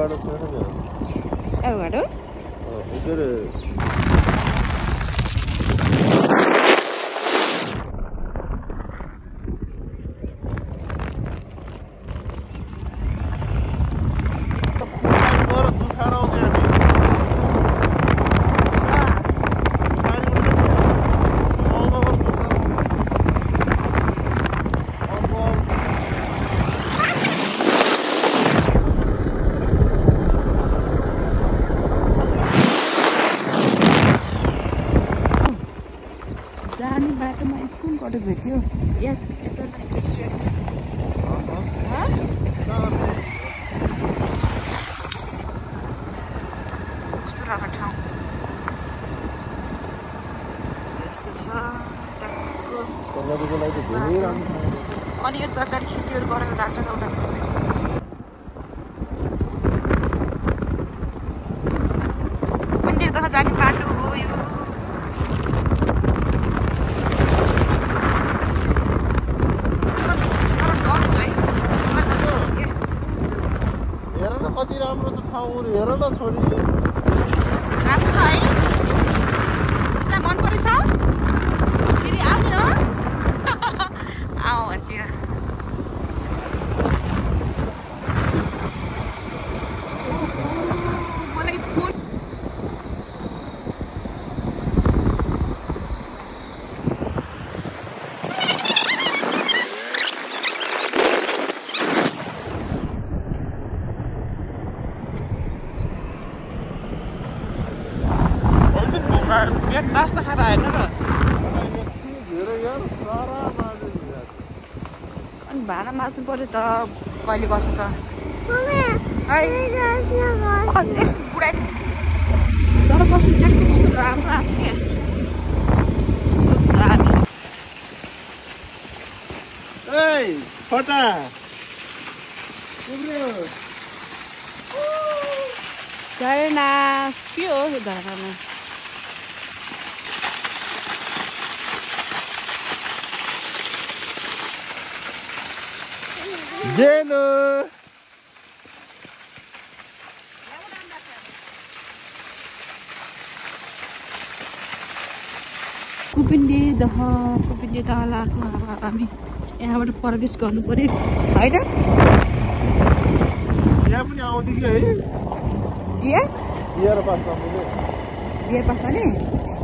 बाटो छैन नि अर्को बाटो उकेरे भेट्यो अनि यो तरकारी खेतीहरू गरेर जान्छ त उता कुपिन्डीदेखि जाने बाटो हो यो कति राम्रो त ठाउँ हेर न छोरी राम्रो छ है तिमीलाई मन परेछ फेरि आउने हो आऊ भन्छ मलाई फोन नास्ता खाएर आएन र अनि भाँडा माझ्नु पर्यो त कहिले गर्छ त बुढाइ तर कस्तो ट्याक्कै कस्तो राम्रो आएको छ क्या फटा झरना के हो यो झरना जेनो कुपिन्डी दहलाको अब हामी यहाँबाट प्रवेश गर्नु पर्यो होइन यहाँ पनि आउँथ्यो कि है बियर पास गर्ने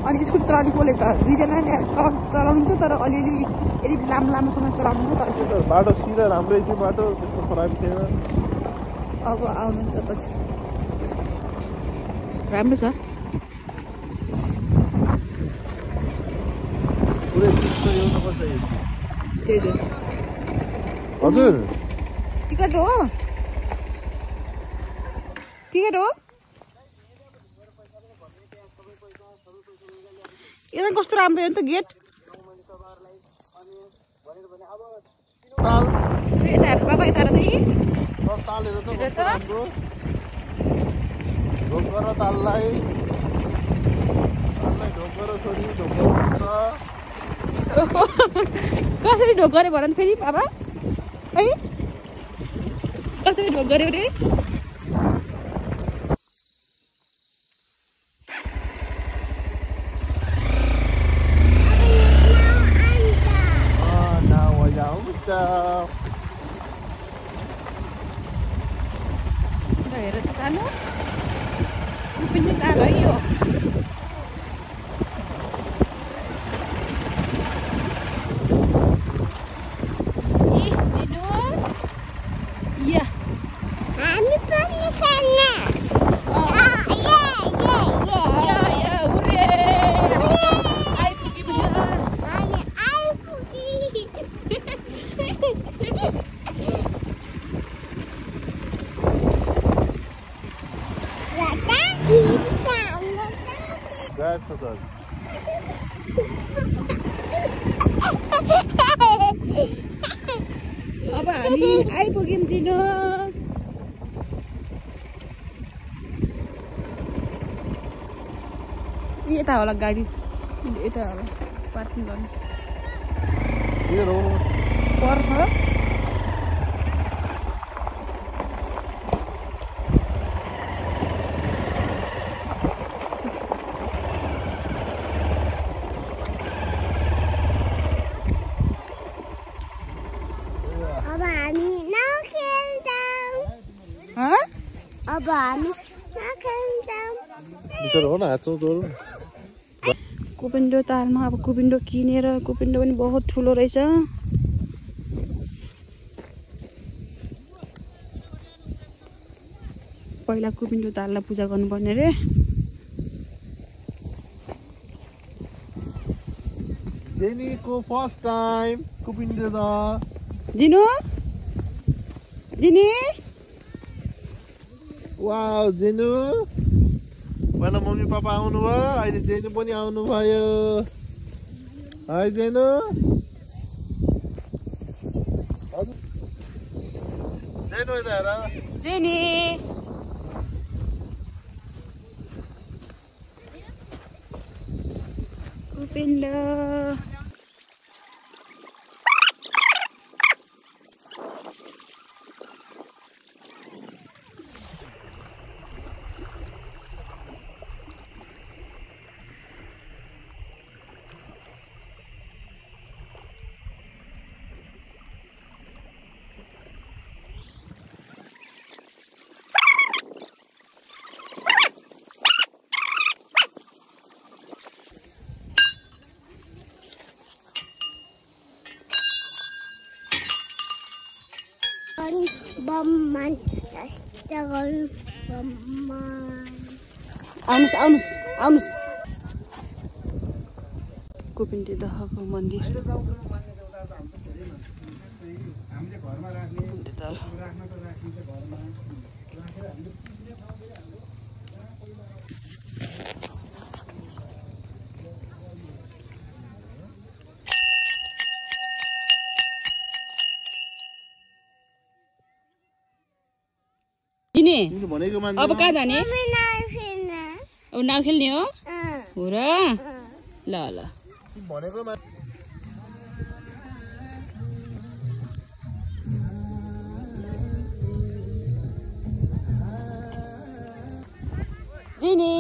अनि स्कुल चलाउने कसले त दुईजना चलाउनुहुन्छ तर अलिअलि यदि लामोसँग चलाउनु त बाटो सिधा राम्रै थियो बाटो त्यस्तो खराब थिएन अब आउनुहुन्छ पछि राम्रो छ पुरै एउटा पर्छ त्यही त हजुर टिकट हो यता कस्तो राम्रो हो नि त गेट यता बाबा यता त कसरी ढोक गऱ्यो भन फेरि बाबा है कसरी ढोक गऱ्यो रे हेर त सानो पनि टाढो है यो अब हामी आइपुग्यौँ चिनो यता होला गाडी यता होला पार्किङ गर्ने पर्छ अब हामी नखेल्छौँ बिचरा हो न हाच्छौँ जोरौँ कुपिन्डो तालमा अब कुपिन्डो किनेर कुपिन्डो पनि बहुत ठुलो रहेछ पहिला कुपिन्डो ताललाई पूजा गर्नुपर्ने रे जेनीको फर्स्ट टाइम कुपिन्डो दा जिनु जिनी वाउ जेनु भन मम्मी पापा आउनु भयो अहिले जेनु पनि आउनु भयो हाय जेनु जेनु यता हेर जिनी कुपिन्डो बममान जस्तो गर्नु बममान आउनुस् आउनुस् आउनुस् कुपिन्डो दहको मन्दिर भनेको मान्छे अब कहाँ जाने अब नाउ खेल्ने हो हो र ल ल भनेको जिनी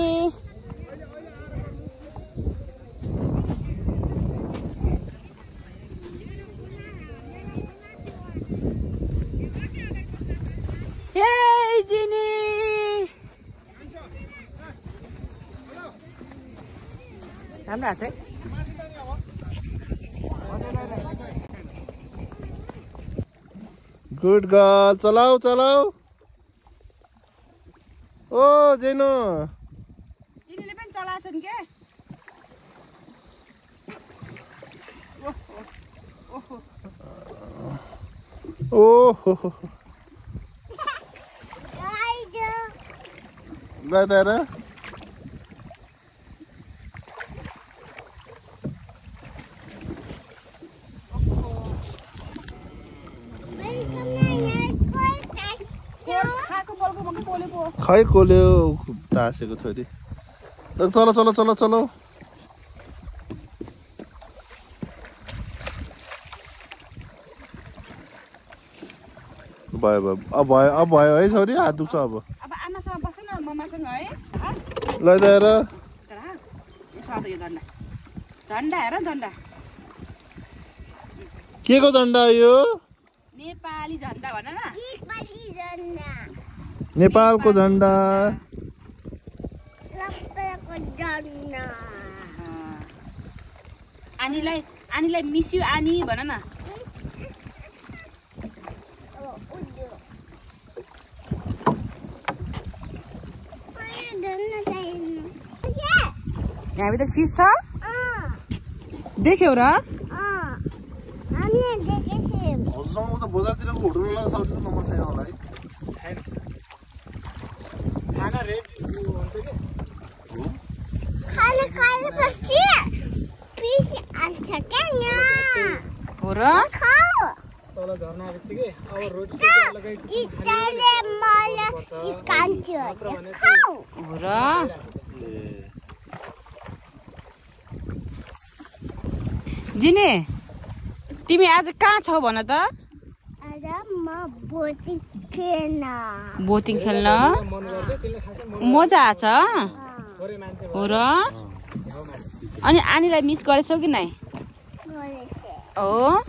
राम्रो आछ है गुड गर्ल चलाऊ चलाऊ ओ जेनु जिनीले पनि चलाछन् के ओहो दादा खै कोल्यो टाँसेको छोरी चलो चलो चलो चलो भयो भयो अब भयो है छोरी हात दुख्छ अब आमासँग बस्छ न मम्मासँग है लैजाएर यसो यो झन्डा झन्डा हेर झन्डा के को झन्डा यो नेपाली झन्डा भन न नेपालको झन्डा आनीलाई मिस यु आनी भन न यहाँभित्र फिस छ देख्यौ र बजारतिरको होटल सक्छु नम्बर छैन होला है खाना रेडी हुन्छ के खाना खाएपछि फिस आउँछ के हो र तल झर्ना बित्तिकै अब रोटी चित्तले मलाई सिकाउँथ्यो खाऊ हो र जिने तिमी आज कहाँ छौ भन त आज म बोटिङ खेल्न मजा आछ हो र अनि आनीलाई मिस गरेछौ कि नै हो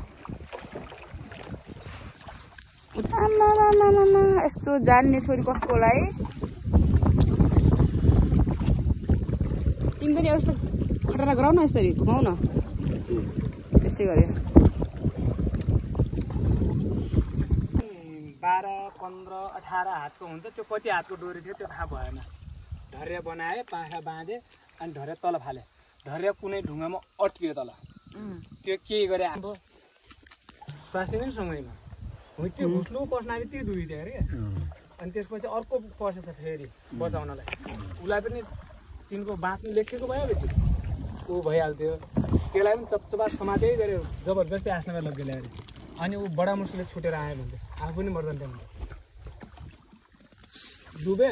यस्तो जान्ने छोरी कस्तो होला है तिमी पनि यस्तो खतरा गराउ न यसरी घुमाउ न त्यसै गरे 12, 15, 18 हातको हुन्छ त्यो कति हातको डोरी थियो त्यो थाहा भएन ढर्या बनाए पाखा बाँधे अनि ढर्या तल फाले ढर्या कुनै ढुङ्गामा अड्कियो तल त्यो के गरे अब स्वास्नी पनि सँगैमा हो त्यो घुस्लो पस्न आयो त्यो दुई थियो अरे अनि त्यसपछि अर्को पसेछ फेरि बचाउनलाई उसलाई पनि तिनको बाँच्नु लेखेको भयो बेसी ऊ भइहाल्थ्यो त्यसलाई पनि चपचपा समातेै गऱ्यो जबरजस्ती आस्नमा लग्यो अरे अनि ऊ बडा मुस्किलले छुटेर आयो भने आफू पनि मर्दैन त्यहाँ डुबे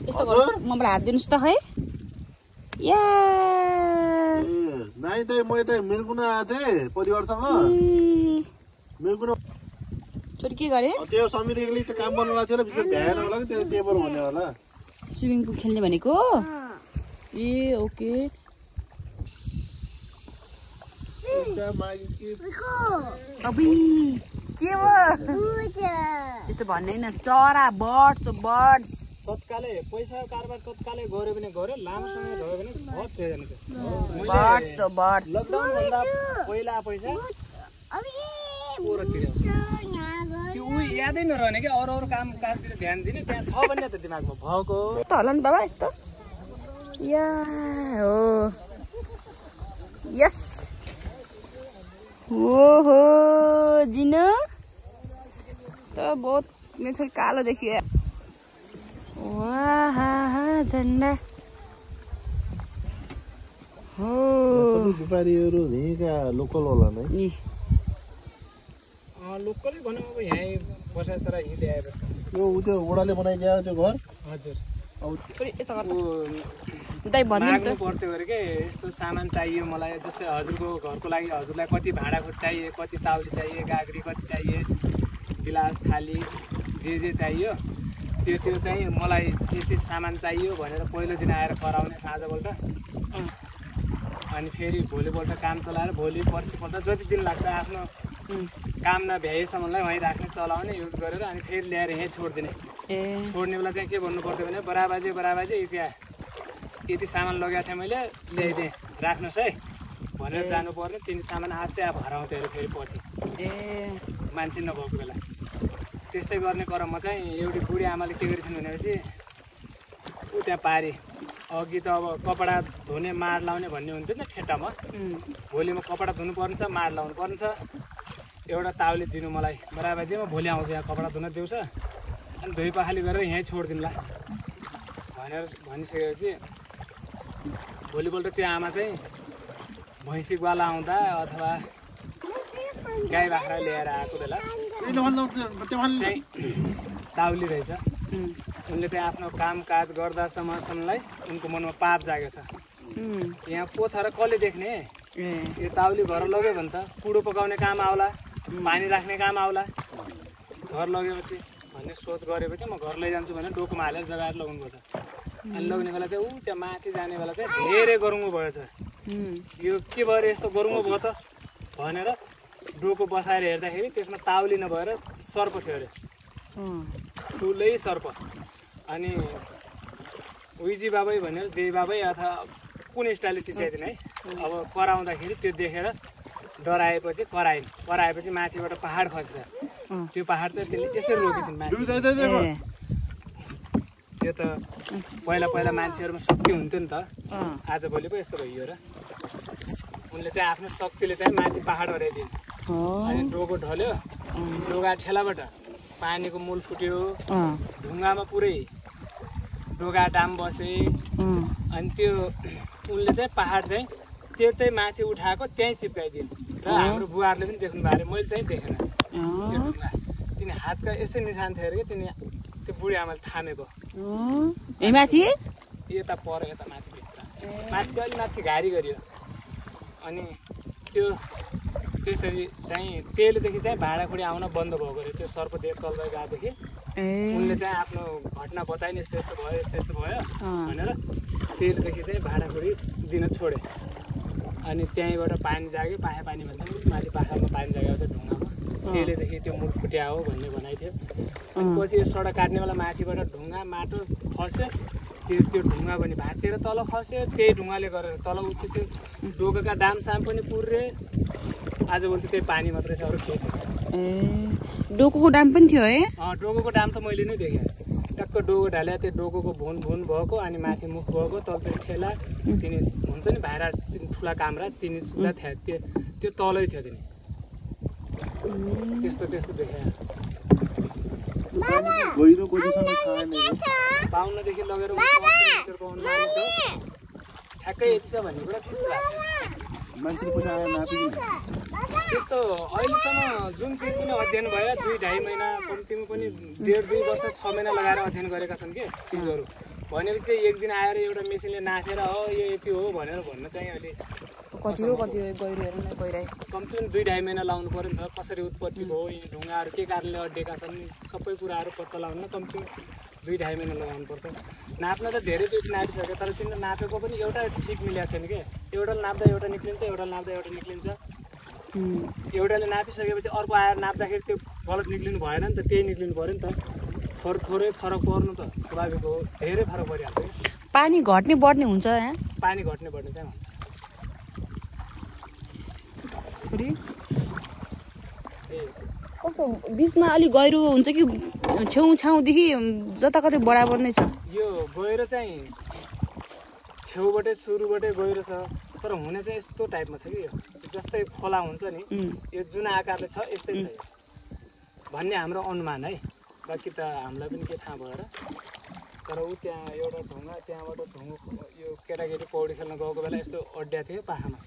यस्तो गर्नु म मलाई हात दिनुस् त है या नाइ त म यता मिल्कुन आएको थिएँ परिवारसँग मिल्कुन छोरी के गरे त्यो समीर एक्लै त काम गर्नु लाग्थ्यो होला बिचरा भ्याएर होला कि त्यो टेबल भन्ने होला स्विमिङ पुल खेल्ने भनेको ए ओके अबी के हो त्यस्तो भन्दैन चरा बर्ड्स तत्कालै पैसा कारोबार तत्कालै गऱ्यो भने गऱ्यो लामो समय रह्यो भने बहुत थियो बर्ड्स लकडाउन भन्दा पहिला पैसा त्यो ऊ यादै नरहने क्या अरू काम काजतिर ध्यान दिने त्यहाँ छ भन्ने त दिमागमा भएको त होला नि बाबा यस्तो या हो यस ओहो जिनो त बहुत मेरो छोरी कालो देखियो वाह झन्डा हो व्यापारीहरू यहीँका लोकल होला नै लोकलै भनौँ अब यहीँ बसाइसरा हिँड्दै आएर यो त्यो ओडाले बनाइदियो त्यो घर हजुर माग्नु पर्थ्यो अरे के यस्तो सामान चाहियो मलाई जस्तै हजुरको घरको लागि हजुरलाई कति भाँडाको चाहिए कति ताउली चाहिए गाग्री कति चाहिए गिलास थाली जे चाहियो त्यो चाहिँ मलाई यति सामान चाहियो भनेर पहिलो दिन आएर कराउने साँझपल्ट अनि फेरि भोलिपल्ट काम चलाएर भोलि पर्सिपल्ट जति दिन लाग्छ आफ्नो काम नभ्याएसम्मलाई वहीँ राख्ने चलाउने युज गरेर अनि फेरि ल्याएर यहीँ छोडिदिने छोड्ने बेला चाहिँ के भन्नु पर्थ्यो भने बराबाजे यति सामान लगाएको थिएँ मैले ल्याइदिएँ राख्नुहोस् है भनेर जानु पर्ने तिनी सामान आफै आफ हराउँथ्यो अरे फेरि पछि मान्छे नभएको बेला त्यस्तै गर्ने क्रममा चाहिँ एउटी बुढी आमाले के गरेछन् भनेपछि ऊ त्यहाँ पारी अघि त अब कपडा धुने माड लाउने भन्ने हुन्थ्यो नि ठेट्टामा भोलि म कपडा धुनु पर्छ माड लाउनु पर्छ एउटा ताउली दिनु मलाई बराबाजी म भोलि आउँछु यहाँ कपडा धुन दिउँछ अनि धोइ पखाली गरेर यहीँ छोडिदिउँला भनेर भनिसकेपछि भोलिपल्ट त्यो आमा चाहिँ भैँसी ग्वाला आउँदा अथवा गाई बाख्रा लिएर आएको बेला चाहिँ ताउली रहेछ उनले चाहिँ आफ्नो कामकाज गर्दासम्मलाई उनको मनमा पाप जागेको छ यहाँ पोछा र कसले देख्ने यो ताउली घर लग्यो भने त कुडो पकाउने काम आउला पानी राख्ने काम आउला घर लगेपछि भन्ने सोच गरेपछि म घर लैजान्छु भने डोकोमा हालेर जगाएर लगाउनुपर्छ अनि लग्ने बेला चाहिँ ऊ त्यहाँ माथि जाने बेला चाहिँ धेरै गरुङ्गो भएछ यो के भएर यस्तो गरुङ्गो भयो त भनेर डोको बसाएर हेर्दाखेरि त्यसमा ताउली नभएर सर्प थियो अरे ठुलै सर्प अनि उइजी बाबै भनेर जे बाबै अथवा कुन स्टाइलले चिच्याइदिने है अब कराउँदाखेरि त्यो देखेर डराएपछि कराएपछि माथिबाट पहाड खस्छ त्यो पहाड चाहिँ त्यसले यसरी रोकेछन् माथि त्यो त पहिला मान्छेहरूमा शक्ति हुन्थ्यो नि त आजभोलि पो यस्तो भइयो र उनले चाहिँ आफ्नो शक्तिले चाहिँ माथि पहाड हराइदियो अनि डोको ढल्यो डोगा ठेलाबाट पानीको मूल फुट्यो ढुङ्गामा पुरै डोगा डाम बसे अनि त्यो उनले चाहिँ पहाड चाहिँ त्यतै माथि उठाएको त्यहीँ चिप्काइदियो र हाम्रो बुवाहरूले पनि देख्नु भएको अरे मैले चाहिँ देखेन त्यो ढुङ्गा तिनी हातका यसै निशान थियो अरे कि तिनी त्यो बुढी आमाले थामेको माथि यता पर यता माथि माथि अलि माथि घारी गरियो अनि त्यो त्यसरी चाहिँ त्यसलेदेखि चाहिँ भाँडाकुडी आउन बन्द भएको अरे त्यो सर्पदेव तल गएदेखि उनले चाहिँ आफ्नो घटना बताइन् यस्तो यस्तो भयो भनेर त्यसलेदेखि चाहिँ भाँडाकुडी दिन छोडे अनि त्यहीँबाट पानी जाग्यो पानी भन्दा माथि पाखामा पानी जाग्यो त्यो ढुङ्गामा त्यसलेदेखि त्यो मुख फुट्या हो भन्ने भनाइ थियो अनि पछि यो सडक काट्ने बेला माथिबाट ढुङ्गा माटो खस्यो त्यो ढुङ्गा पनि भाँचेर तल खस्यो, त्यही ढुङ्गाले गरेर तल उठ्यो, त्यो डोकोका डामसाम पनि पुर्रे। आजभोलि त्यही पानी मात्रै छ, अरू केही छैन। डोकोको डाम पनि थियो है? डोकोको डाम त मैले नै देखेँ। टक्क डोको ढाल्या, त्यो डोकोको भुन भएको, अनि माथि मुख भएको, तलतिर ठेला, तिनी हुन्छ नि भाइरा ठुला कामरा, तिनी सुधा थियो, त्यो तलै थियो तिनी। त्यस्तो देखेँ। 52देखि लगेर किलोमिटरको अनुमान छ। ठ्याक्कै यति छ भन्ने कुरा फिक्स भएको छ। मान्छेले पनि आएर नापिदिनु त्यस्तो अहिलेसम्म जुन चिज पनि अध्ययन भयो 2-2.5 महिना, कम्तीमा पनि 1.5-2 वर्ष 6 महिना लगाएर अध्ययन गरेका छन् कि चिजहरू। भनेपछि चाहिँ एक दिन आएर एउटा मेसिनले नाचेर हो यो यति हो भनेर भन्न चाहिँ अहिले कति हो गहिरो हेर्नु नै गइरहेको। कम्तीमा 2-2.5 महिना लाउनु पऱ्यो नि त। कसरी उत्पत्ति भयो, यी ढुङ्गाहरू के कारणले अड्डेका छन्, सबै कुराहरू पत्ता लगाउन कम्तीमा 2-2.5 महिना लगाउनु पर्छ। नाप्न त धेरैचोटि नापिसक्यो, तर तिनीहरू नापेको पनि एउटा ठिक मिलेको छैन कि। एउटाले नाप्दा एउटा निक्लिन्छ, एउटाले नाप्दा एउटा निक्लिन्छ। एउटाले नापिसकेपछि अर्को आएर नाप्दाखेरि त्यो गलत निक्लिनु भएन नि त, त्यही निक्लिनु पऱ्यो नि त। थोरै फरक पर्नु त स्वाभाविक हो, धेरै फरक परिहाल्छ। पानी घट्ने बढ्ने हुन्छ यहाँ? पानी घट्ने बढ्ने चाहिँ हुन्छ। कस्तो बिचमा अलिक गहिरो हुन्छ कि छेउछाउदेखि जताकतै बराबर नै छ? यो गहिरो चाहिँ छेउबाटै सुरुबाटै गहिरो छ, तर हुने चाहिँ यस्तो टाइपमा छ कि यो जस्तै खोला हुन्छ नि, यो जुन आकारले छ यस्तै छ भन्ने हाम्रो अनुमान है। बाँकी त हामीलाई पनि के थाहा भएर। तर ऊ त्यहाँ एउटा ढुङ्गा, त्यहाँबाट यो केटाकेटी पौडी खेल्न गएको बेला यस्तो अड्ड्या थियो पाखामा।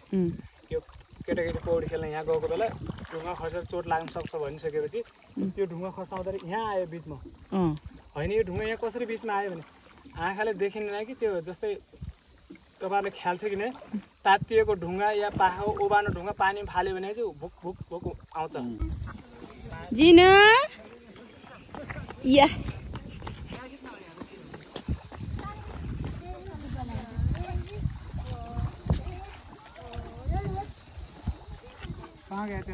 यो केटाकेटी पौडी खेल्न यहाँ गएको बेला ढुङ्गा खसेर चोट लाग्न सक्छ भनिसकेपछि त्यो ढुङ्गा खसाउँदाखेरि यहाँ आयो बिचमा। होइन यो ढुङ्गा यहाँ कसरी बिचमा आयो भने आँखाले देखिँदैन कि, त्यो जस्तै तपाईँहरूले ख्याल छ कि नै, तातिएको ढुङ्गा या पाखाको ओबानो ढुङ्गा पानीमा फाल्यो भने चाहिँ भुक भुक भुक आउँछ। जिना या कहाँ गए थे?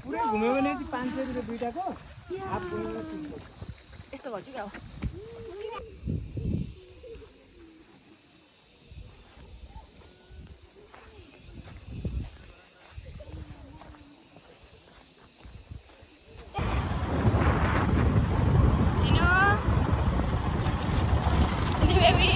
पुरै घुम्यो भने चाहिँ 500 रुपियाँ दुईटाको हाफ घुम्यो यस्तो गर्छु क्या। Baby.